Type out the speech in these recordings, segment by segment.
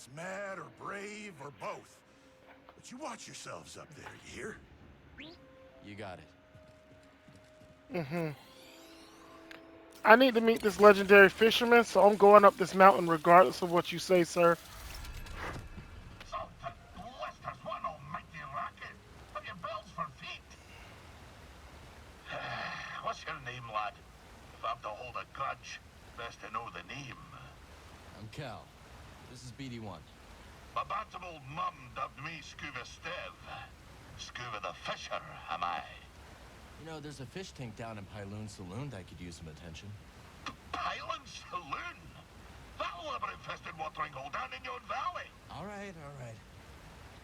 that's mad or brave or both. But you watch yourselves up there, you hear? You got it. I need to meet this legendary fisherman, so I'm going up this mountain regardless of what you say, sir. Something blisters, what an almighty racket! Have you bells for feet? What's your name, lad? If I'm to hold a grudge, best to know the name. I'm Cal. This is BD1. My bantam old mum dubbed me Scuba Stev. Scuba the Fisher, am I? You know, there's a fish tank down in Pyloon Saloon that could use some attention. Pylon Saloon? That labyrinth-infested watering hole down in your valley. All right.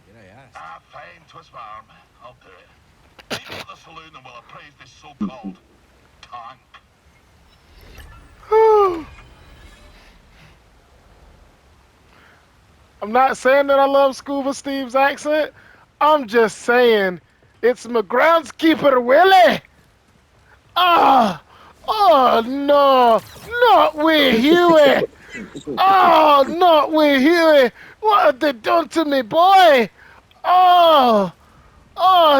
Did I ask? Ah, fine, twist my arm. I'll do it. Meet me at the saloon and we'll appraise this so-called tank. I'm not saying that I love Scuba Steve's accent. I'm just saying it's my groundskeeper, Willie. Oh no, not with Huey. Oh, not with Huey. What have they done to me, boy?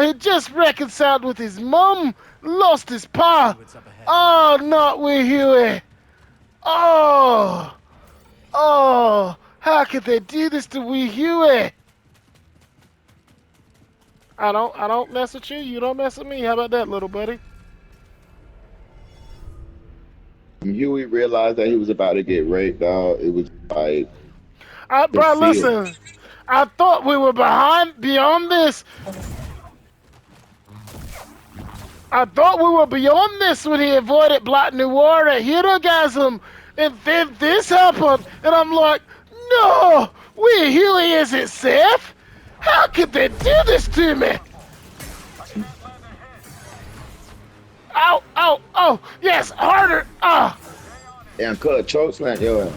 He just reconciled with his mum, lost his pa. What's up ahead? Oh, not with Huey. Oh, how could they do this to wee Huey? I don't mess with you. You don't mess with me. How about that, little buddy? Huey realized that he was about to get raped, dog. It was like the Bro, fear. listen. I thought we were beyond this. I thought we were beyond this when he avoided Black Noir at Hirogasm, and then this happened, and I'm like, no, we Huey isn't safe. How could they do this to me? Oh, yes, harder. And cut choke slam your ass.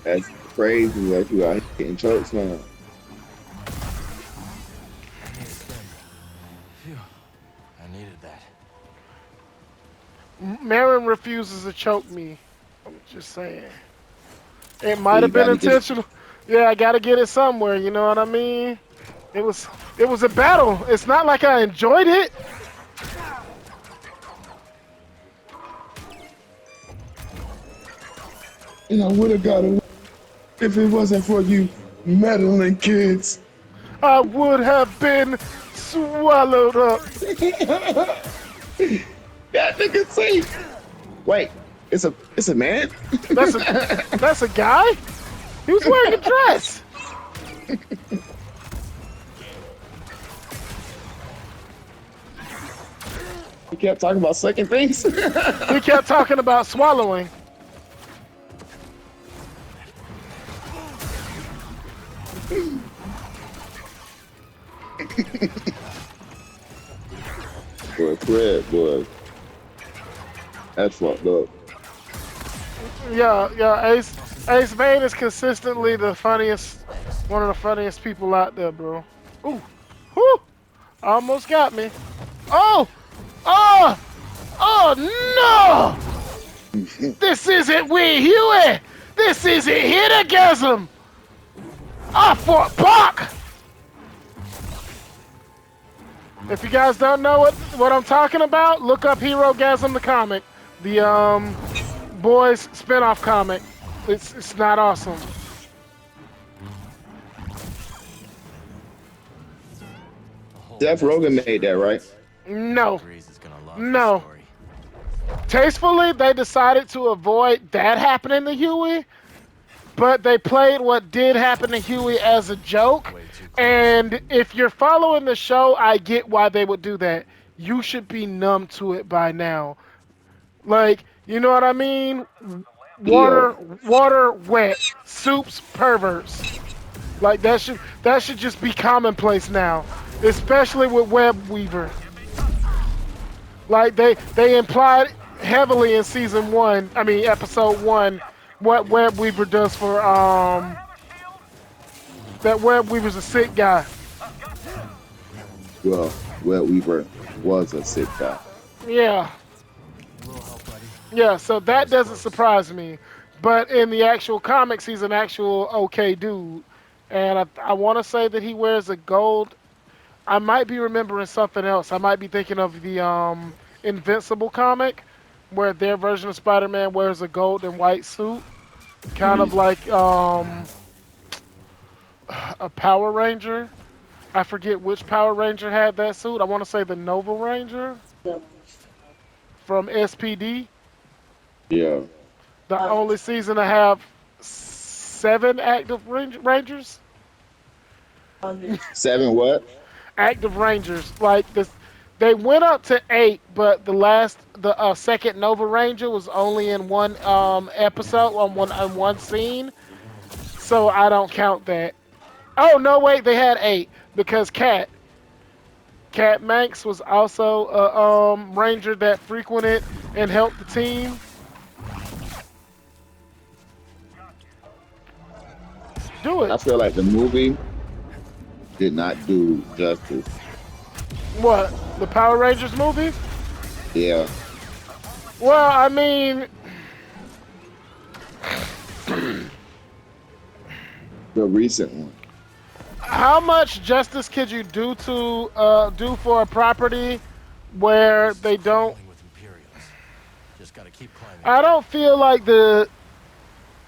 That's crazy that you out here getting choke slam. Phew. I needed that. Marin refuses to choke me. I'm just saying. It So might you have been gotta get it. intentional. Yeah, I gotta get it somewhere, you know what I mean? It was a battle. It's not like I enjoyed it. And I would have got it if it wasn't for you meddling kids. I would have been swallowed up. That nigga say, wait, it's a man? That's a guy? He was wearing a dress. He kept talking about sucking things. He kept talking about swallowing. Boy, Fred, boy. That's fucked up. Yeah, Ace Vane is consistently the funniest, one of the funniest people out there, bro. Ooh, whoo, almost got me. Oh, no! This isn't Wee Huey! This isn't Hidagasm! I fought Bach! If you guys don't know what I'm talking about, look up Hero Gasm the comic. The boys spin-off comic. It's not awesome. Seth Rogen made that, right? No. Breeze is gonna love No. this story. Tastefully, they decided to avoid that happening to Huey, but they played what did happen to Huey as a joke. Way too close. And if you're following the show, I get why they would do that. You should be numb to it by now. Like, you know what I mean? Water wet, soups perverts. Like that should just be commonplace now, especially with Web Weaver. Like they implied heavily in episode 1, what Web Weaver does for that Web Weaver's a sick guy. Well, Well, Weaver was a sick guy. Yeah, A little help, buddy. yeah. So That that was doesn't close. surprise me. But in the actual comics, he's an actual okay dude, and I want to say that he wears a gold. I might be remembering something else. I might be thinking of the Invincible comic, where their version of Spider-Man wears a gold and white suit, kind of Mhm. like a Power Ranger. I forget which Power Ranger had that suit. I want to say the Nova Ranger from SPD. Yeah. The only season to have 7 active Rangers. Seven what? Active Rangers. Like this, they went up to 8, but the second Nova Ranger was only in one episode on one scene, so I don't count that. Oh no, wait, they had 8 because Cat Manx was also a ranger that frequented and helped the team. Do I it. feel like the movie did not do justice. What? The Power Rangers movie? Yeah. Well, I mean, The recent one. how much justice could you do for a property where they don't? Dealing with Imperials. Just gotta keep climbing. I don't feel like the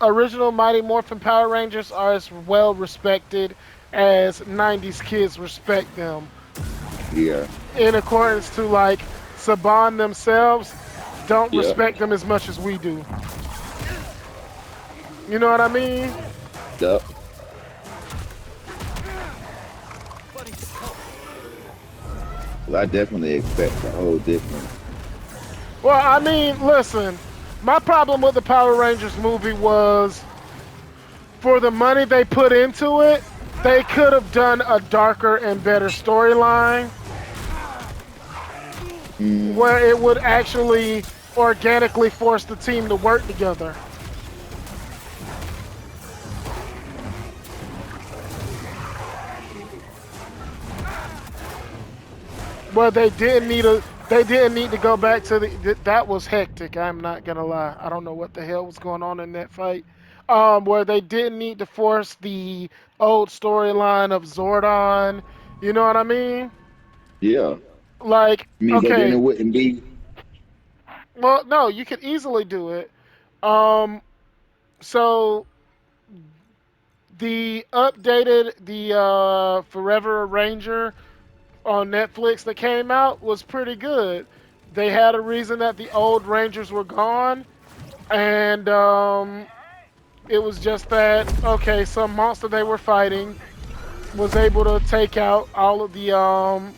original Mighty Morphin Power Rangers are as well respected as 90s kids respect them. Yeah. In accordance to like Saban themselves, don't Yeah. respect them as much as we do. You know what I mean? Yep. Well, I definitely expect a whole different. Well, I mean, listen, my problem with the Power Rangers movie was for the money they put into it, they could have done a darker and better storyline where it would actually organically force the team to work together. Well, they didn't need to go back to that was hectic. I'm not gonna lie. I don't know what the hell was going on in that fight. Where they didn't need to force the old storyline of Zordon. You know what I mean? Yeah. Like, I mean, but then it okay, wouldn't be. well, no, you could easily do it. Um, so the Forever Ranger on Netflix that came out was pretty good. They had a reason that the old Rangers were gone, and it was just that okay, some monster they were fighting was able to take out all of the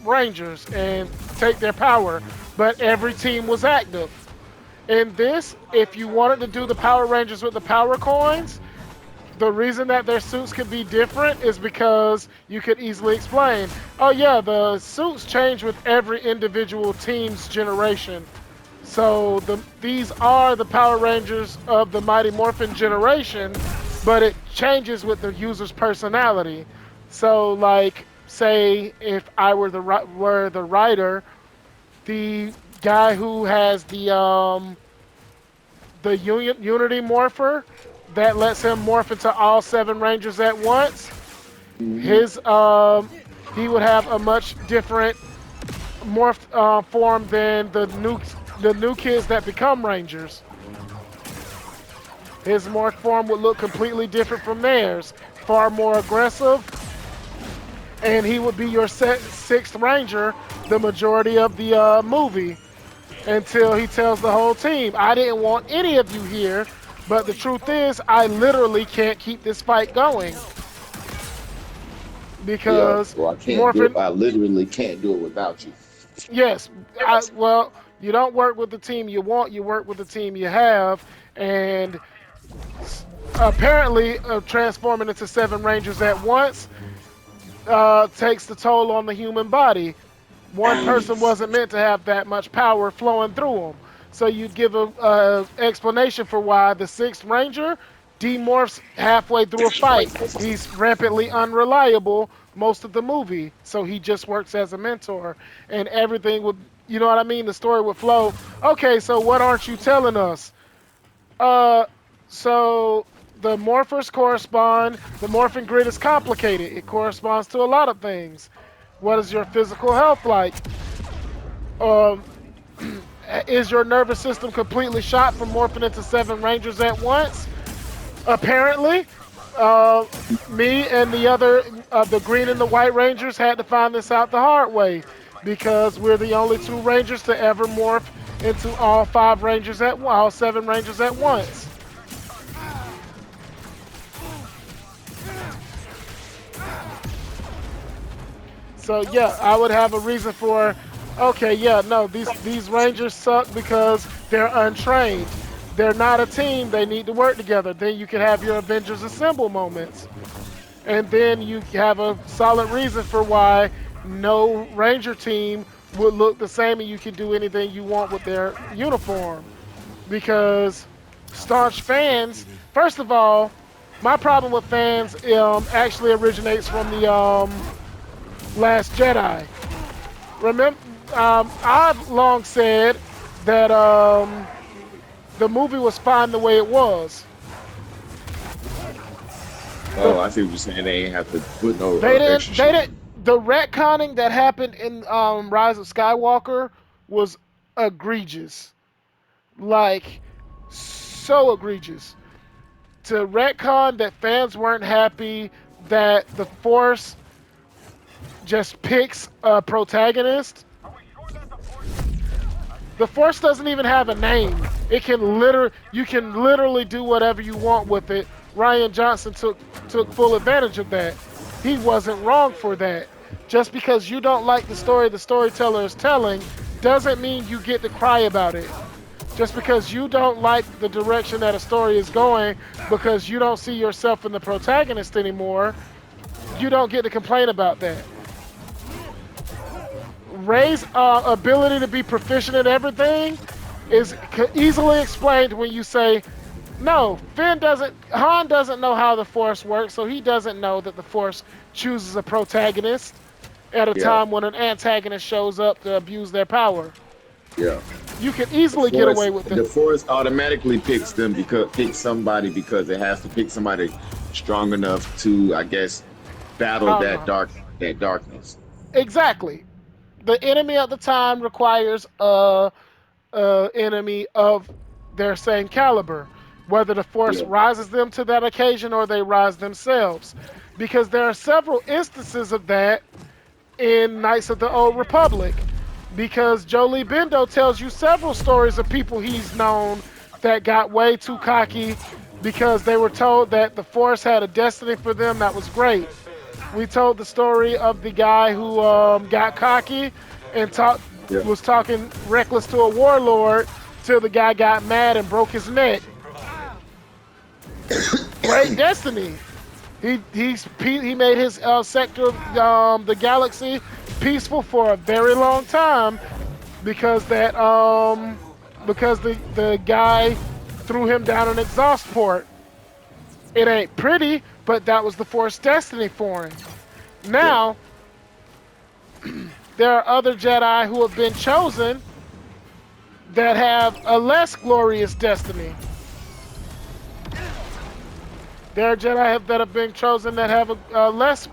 Rangers and take their power, but every team was active. In this, if you wanted to do the Power Rangers with the power coins, the reason that their suits could be different is because you could easily explain, oh yeah, the suits change with every individual team's generation. So these are the Power Rangers of the Mighty Morphin generation, but it changes with the user's personality. So like say if I were the writer, the guy who has the Unity Morpher that lets him morph into all 7 Rangers at once. Hmm. His he would have a much different morph form than the new kids that become Rangers. His morph form would look completely different from theirs, far more aggressive, and he would be your 6th Ranger the majority of the movie until he tells the whole team, I didn't want any of you here, but the truth is, I literally can't keep this fight going Yeah. because Well, I can't do it. Morphin, I literally can't do it without you. yes, well, you don't work with the team you want, you work with the team you have, and apparently transforming into 7 Rangers at once takes the toll on the human body. One person wasn't meant to have that much power flowing through them. So you'd give a explanation for why the 6th Ranger demorphs halfway through a fight. He's rampantly unreliable, most of the movie. So he just works as a mentor, and everything would, you know what I mean? The story would flow. Okay, so what aren't you telling us? Uh, so the morphers correspond. The morphing grid is complicated. It corresponds to a lot of things. What is your physical health like? Um, is your nervous system completely shot from morphing into 7 Rangers at once? Apparently. Me and the other, the green and the white Rangers had to find this out the hard way because we're the only 2 Rangers to ever morph into all 5 Rangers all 7 Rangers at once. So yeah, I would have a reason for, okay, yeah, no, these Rangers suck because they're untrained. They're not a team. They need to work together. Then you can have your Avengers Assemble moments. And then you have a solid reason for why no Ranger team would look the same and you can do anything you want with their uniform. Because staunch fans, first of all, my problem with fans actually originates from the Last Jedi. Remember, I've long said that the movie was fine the way it was. Oh, I see what you're saying. They ain't have to put no They extra didn't. They shit. didn't. The retconning that happened in Rise of Skywalker was egregious, like so egregious. To retcon that fans weren't happy that the Force just picks a protagonist. The Force doesn't even have a name. It can you can literally do whatever you want with it. Ryan Johnson took full advantage of that. He wasn't wrong for that. Just because you don't like the story the storyteller is telling doesn't mean you get to cry about it. Just because you don't like the direction that a story is going because you don't see yourself in the protagonist anymore, you don't get to complain about that. Rey's ability to be proficient at everything is easily explained when you say, no, Han doesn't know how the Force works, so he doesn't know that the Force chooses a protagonist at a Yeah, time when an antagonist shows up to abuse their power. yeah. You can easily get away with The it. force automatically picks somebody because it has to pick somebody strong enough to, I guess, battle that darkness. Exactly. The enemy at the time requires a enemy of their same caliber, whether the Force Yeah, rises them to that occasion or they rise themselves. Because there are several instances of that in Knights of the Old Republic. Because Jolie Bendo tells you several stories of people he's known that got way too cocky because they were told that the Force had a destiny for them that was great. We told the story of the guy who got cocky and yeah, was talking reckless to a warlord till the guy got mad and broke his neck. Great destiny. He made his sector of the galaxy peaceful for a very long time because the guy threw him down an exhaust port. It ain't pretty, but that was the Force destiny for him. yeah, Now, there are other Jedi who have been chosen that have a less glorious destiny. There are Jedi that have been chosen that have a less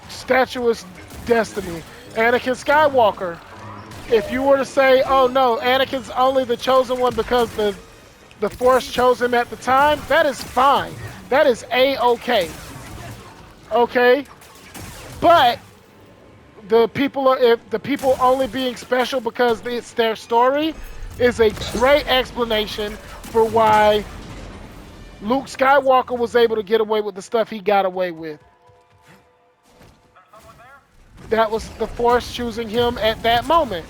statuous destiny. Anakin Skywalker. If you were to say, oh no, Anakin's only the chosen one because the Force chose him at the time, that is fine. That is A-okay. Okay? But if the people only being special because it's their story is a great explanation for why Luke Skywalker was able to get away with the stuff he got away with. That was the Force choosing him at that moment.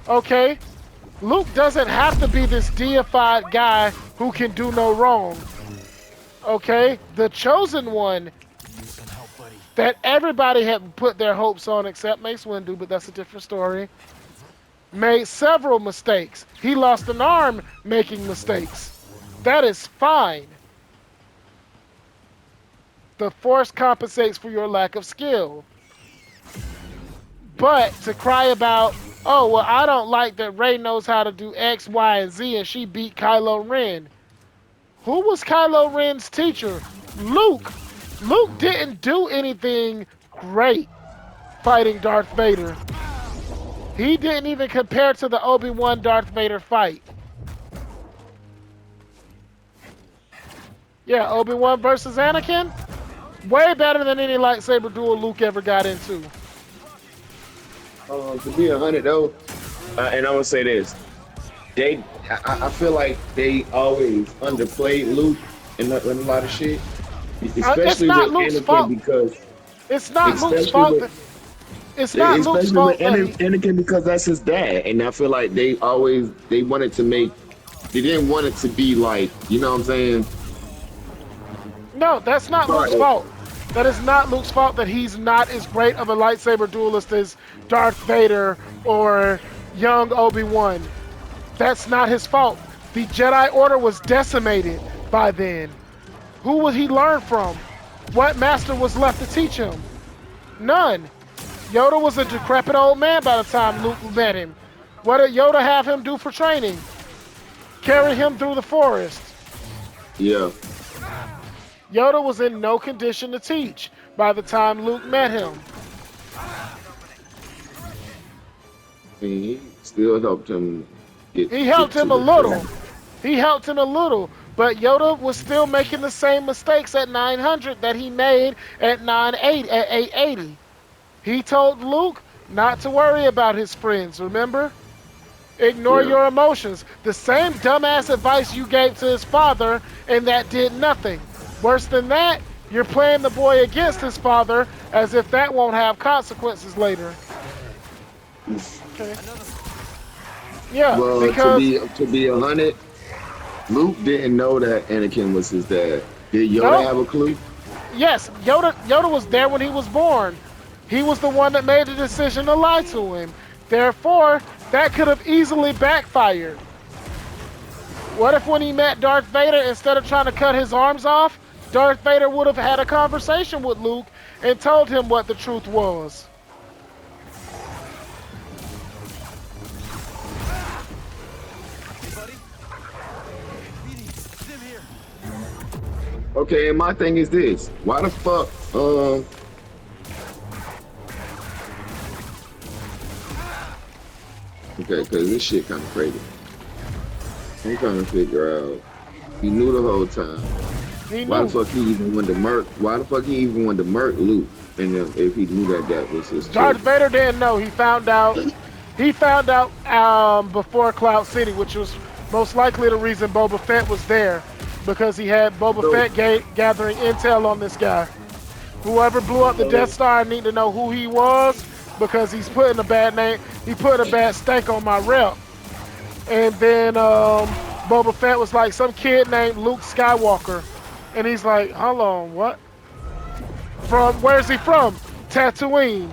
Okay? Luke doesn't have to be this deified guy who can do no wrong. Okay? The chosen one that everybody had put their hopes on except Mace Windu, but that's a different story, made several mistakes. He lost an arm making mistakes. That is fine. The Force compensates for your lack of skill. But to cry about, oh, well, I don't like that Rey knows how to do X, Y, and Z and she beat Kylo Ren. Who was Kylo Ren's teacher? Luke. Luke didn't do anything great fighting Darth Vader. He didn't even compare to the Obi-Wan Darth Vader fight. Yeah, Obi-Wan versus Anakin? Way better than any lightsaber duel Luke ever got into. To be 100 though, and I'm gonna say this, I feel like they always underplayed Luke in a lot of shit, especially with Luke's Anakin fault. because It's not Luke's fault. It's not Luke's fault. Anakin because that's his dad, and I feel like they wanted to make, they didn't want it to be like, you know what I'm saying? No, that's not Luke's fault. That is not Luke's fault that he's not as great of a lightsaber duelist as Darth Vader or young Obi-Wan. That's not his fault. The Jedi Order was decimated by then. Who would he learn from? What master was left to teach him? None. Yoda was a decrepit old man by the time Luke met him. What did Yoda have him do for training? Carry him through the forest. Yeah. Yoda was in no condition to teach by the time Luke met him. He still helped him get. He helped him a little. He helped him a little, but Yoda was still making the same mistakes at 900 that he made at 880. He told Luke not to worry about his friends, remember? Ignore your emotions. The same dumbass advice you gave to his father, and that did nothing. Worse than that, you're playing the boy against his father as if that won't have consequences later. Okay. Yeah, well, because to be 100, Luke didn't know that Anakin was his dad. Did Yoda have a clue? Yes, Yoda was there when he was born. He was the one that made the decision to lie to him. Therefore, that could have easily backfired. What if when he met Darth Vader, instead of trying to cut his arms off, Darth Vader would have had a conversation with Luke and told him what the truth was? Okay, and my thing is this: why the fuck, okay, because this shit kind of crazy. I'm trying to figure out. He knew the whole time. Why the fuck he even wanted to murk? Why the fuck he even wanted to murk Luke? And if he knew that was his Darth choice. Vader didn't know. He found out. He found out before Cloud City, which was most likely the reason Boba Fett was there, because he had Boba Fett gathering intel on this guy. Whoever blew up the Death Star, I need to know who he was, because he's putting a bad name. He put a bad stank on my rep. And then Boba Fett was like, some kid named Luke Skywalker. And he's like, hold on, what? Where's he from? Tatooine.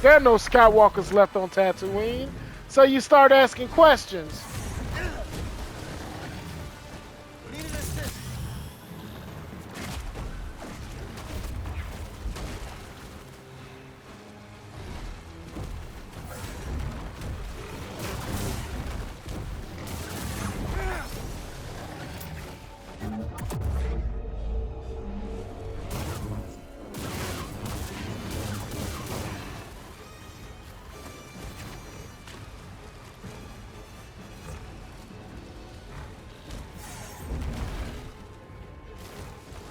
There are no Skywalkers left on Tatooine. So you start asking questions.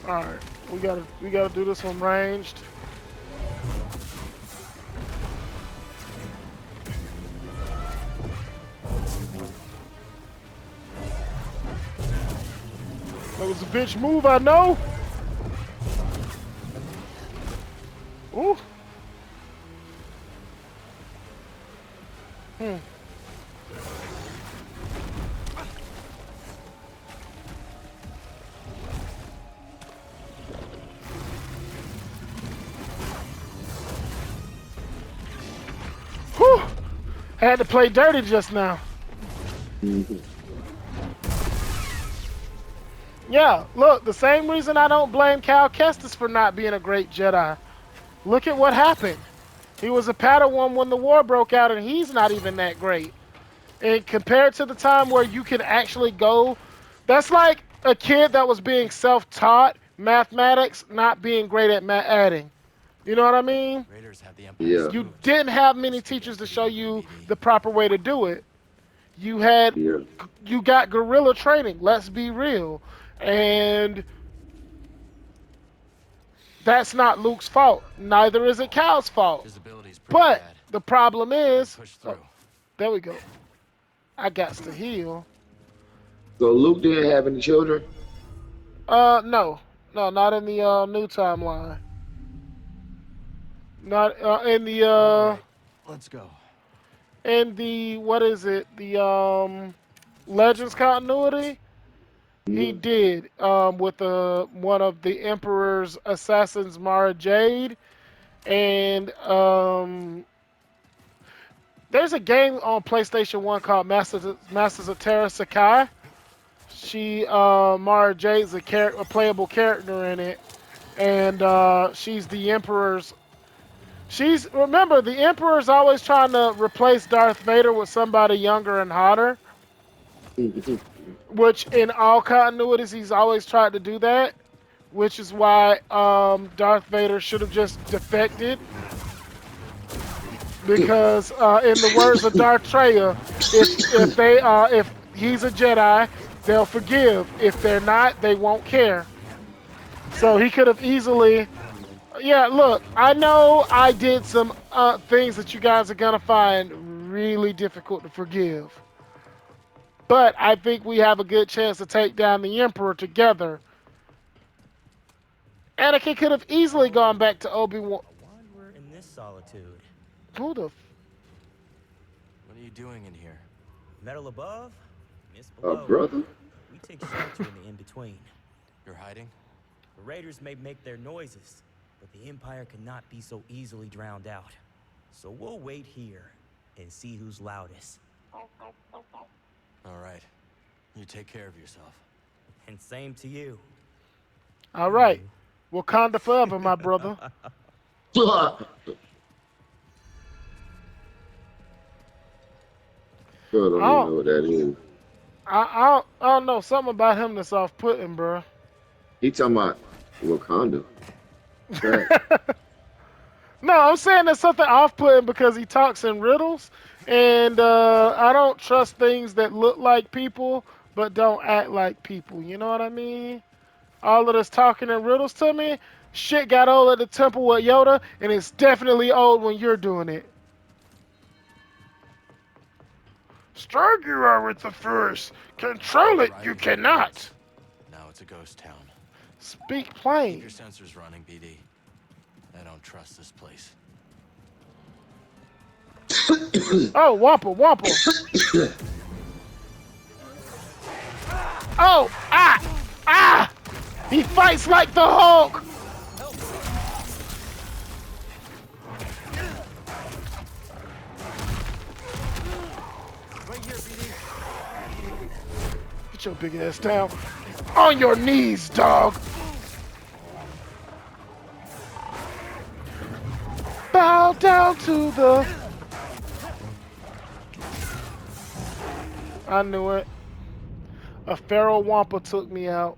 All right, we gotta do this one ranged. That was a bitch move, I know. Ooh. Whew. Had to play dirty just now. Yeah, look, the same reason I don't blame Cal Kestis for not being a great Jedi. Look at what happened. He was a Padawan when the war broke out, and he's not even that great. And compared to the time where you can actually go, that's like a kid that was being self-taught mathematics, not being great at adding. You know what I mean? Raiders have the Empire's Yeah, You spooked. didn't have many Best we teachers get to to the show Emperor, you BD. the proper way to do it. You had, yeah, you got guerrilla training. Let's be real, and that's not Luke's fault. Neither is it Cal's fault. Visibility's pretty But bad. the problem Gotta is, push oh, through. there we go. I got to heal. so Luke didn't have any children. No, no, not in the new timeline. Not in the All right, let's go. what is it? The Legends continuity. He Mhm. did with one of the Emperor's assassins, Mara Jade, and there's a game on PlayStation 1 called Masters of Terra Sakai. She Mara Jade's a playable character in it, and she's the Emperor's. Remember, the Emperor's always trying to replace Darth Vader with somebody younger and hotter, which in all continuities he's always tried to do that, which is why Darth Vader should have just defected. Because in the words of Darth Treya, if he's a Jedi, they'll forgive. If they're not, they won't care. So he could have easily. Yeah, look, I know I did some things that you guys are gonna find really difficult to forgive, but I think we have a good chance to take down the Emperor together. Anakin could have easily gone back to Obi-Wan. A wanderer in this solitude. Who the? What are you doing in here? Metal above, mist A below. brother. We take shelter in the in-between. You're hiding? The raiders may make their noises, but the Empire cannot be so easily drowned out. So we'll wait here and see who's loudest. All right. You take care of yourself. And same to you. All right, Wakanda forever, my brother. Still don't even know what that is. I don't know, something about him that's off-putting, bro. He talking about Wakanda. Right. No, I'm saying there's something off-putting because he talks in riddles, and I don't trust things that look like people but don't act like people. You know what I mean? All of this talking in riddles to me, shit got old at the temple with Yoda, and it's definitely old when you're doing it. Strong you are with the Force. Control it, you cannot. Now it's a ghost town. Speak Keep plain. your sensors running, BD. I don't trust this place. Oh, Wampa, Wampa. Oh, ah! He fights like the Hulk. Right here, BD. Get your big ass down. On your knees, dog. Bow down to the... I knew it. A feral Wampa took me out.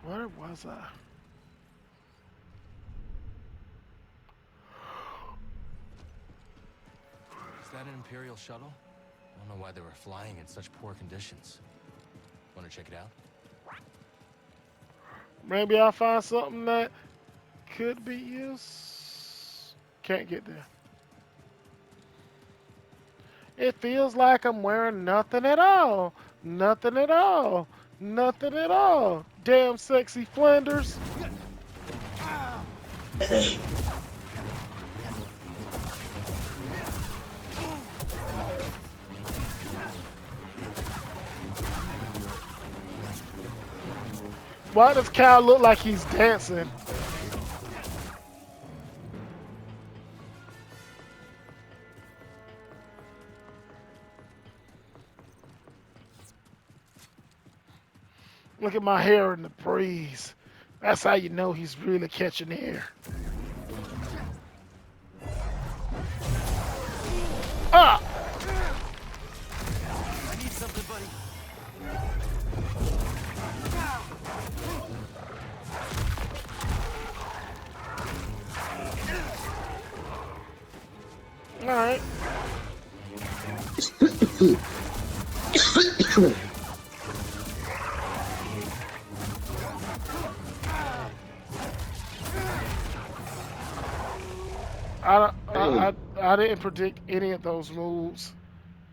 Where was I? Is that an Imperial shuttle? I don't know why they were flying in such poor conditions. Want to check it out? Maybe I'll find something that could be used. Can't get there. It feels like I'm wearing nothing at all. Nothing at all. Nothing at all. Damn sexy Flanders. Why does Cal look like he's dancing? Look at my hair in the breeze. That's how you know he's really catching air. Ah! I need something, buddy. All right. I didn't predict any of those moves.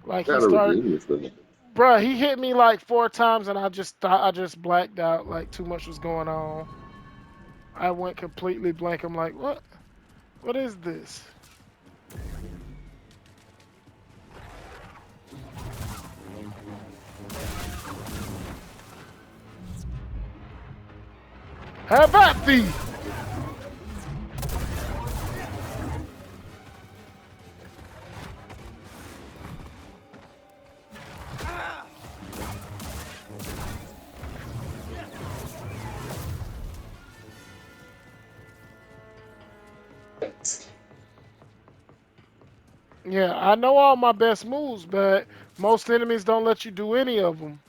Like he Gotta started, redeem yourself. bruh. He hit me like 4 times, and I just thought I just blacked out. Like too much was going on. I went completely blank. I'm like, what? What is this? Have at thee! Yeah, I know all my best moves, but most enemies don't let you do any of them.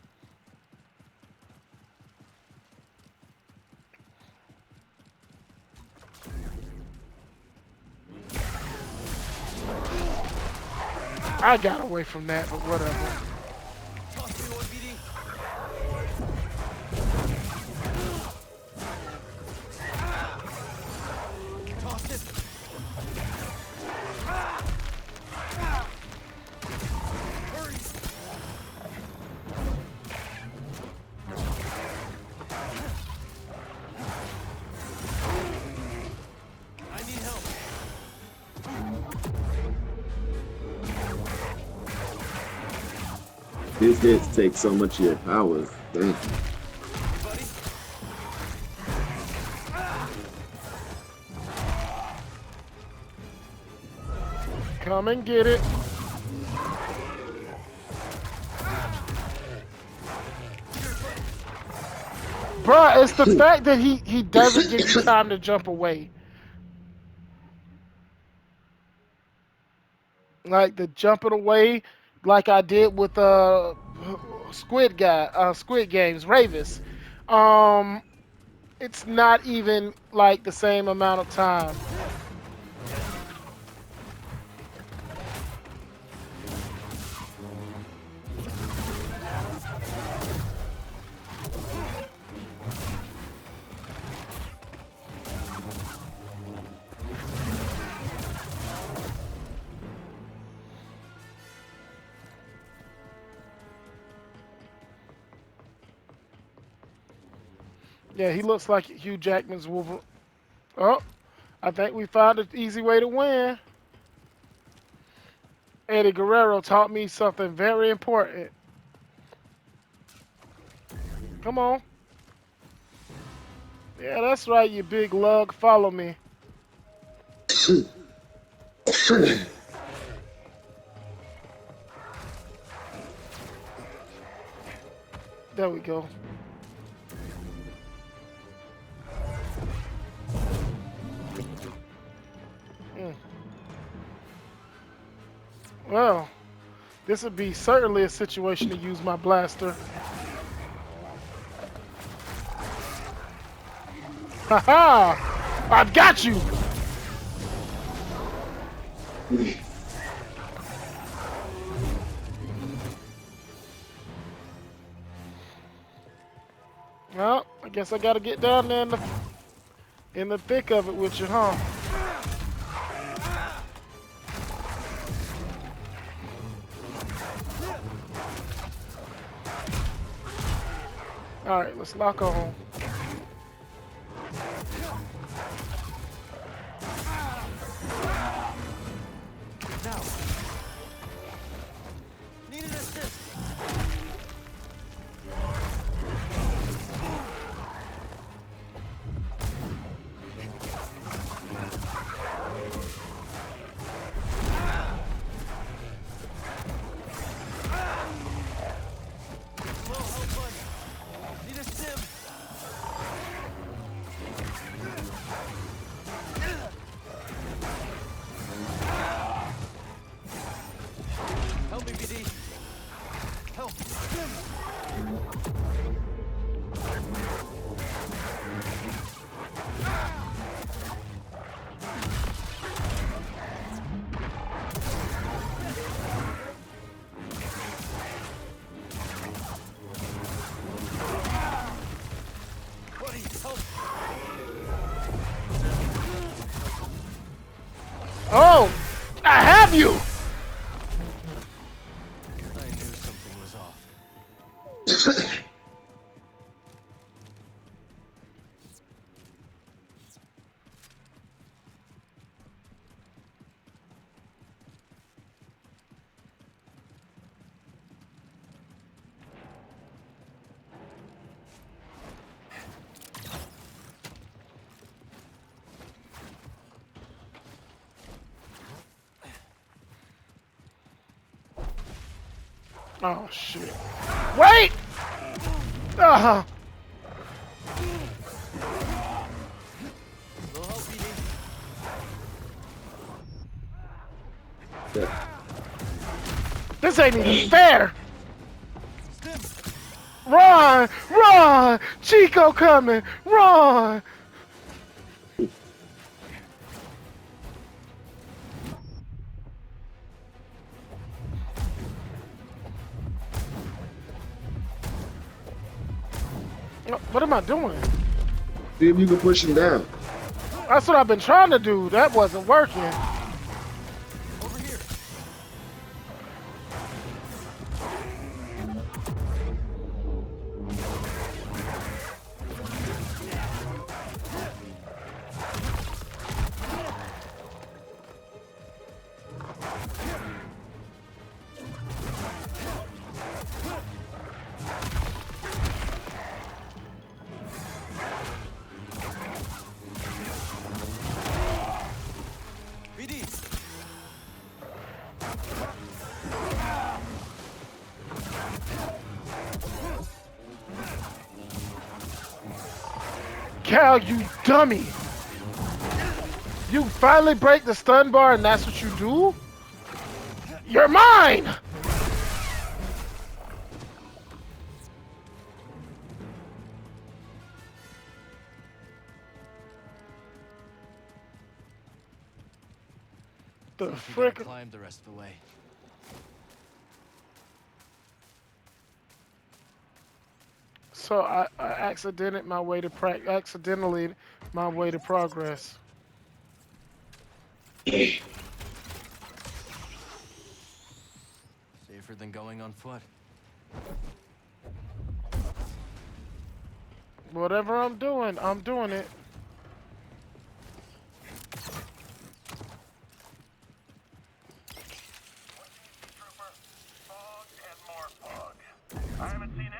I got away from that, but whatever. Toss me one, BD. Toss it. Hurry. I need help. These hits take so much of your powers. Damn. Buddy. Come and get it. Bruh, it's the fact that he doesn't give you time to jump away. Like the jumping away, like I did with Squid Games, Ravis. Um, it's not even like the same amount of time. Yeah, he looks like Hugh Jackman's Wolverine. Oh, I think we found an easy way to win. Eddie Guerrero taught me something very important. Come on. Yeah, that's right, you big lug. Follow me. There we go. Well, this would be certainly a situation to use my blaster. Haha! I've got you! Well, I guess I gotta get down there in the thick of it with you, huh? Alright, let's lock on. Now. Need an assist. Need assist. Help! Buddy, help! Oh, I have you. I knew something was off. Oh shit! Wait! Uh-huh. Little help, BD. Yeah. This ain't even fair. Stim! Run! Run! Chico coming! Run! What am I doing? See if you can push him down. That's what I've been trying to do. That wasn't working. Over here! BD! Cal, you dummy! You finally break the stun bar and that's what you do? You're mine! The We gotta frick? climb the rest of the way. So I accidentally my way to progress. Safer than going on foot. Whatever I'm doing it. Trooper, fog and more fog. I haven't seen it.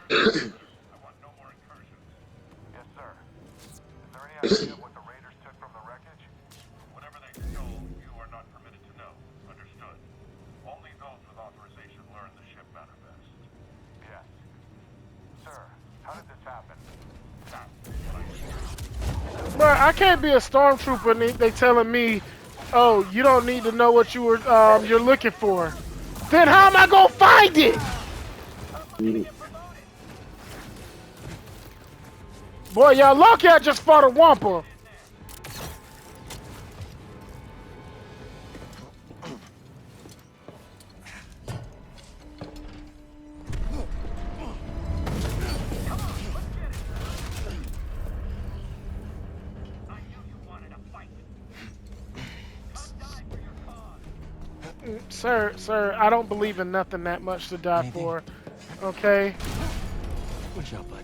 I want no more incursions. Yes, sir. Is there any idea what the raiders took from the wreckage? Whatever they stole, you are not permitted to know. Understood. Only those with authorization learn the ship manifest. Yes. Sir, how did this happen? Bro, I can't be a stormtrooper and they telling me, oh, you don't need to know what you're looking for. Then how am I gonna find it? Boy, y'all lucky I just fought a Wampa. Sir, I don't believe in nothing that much to die for. Okay? Watch out, bud.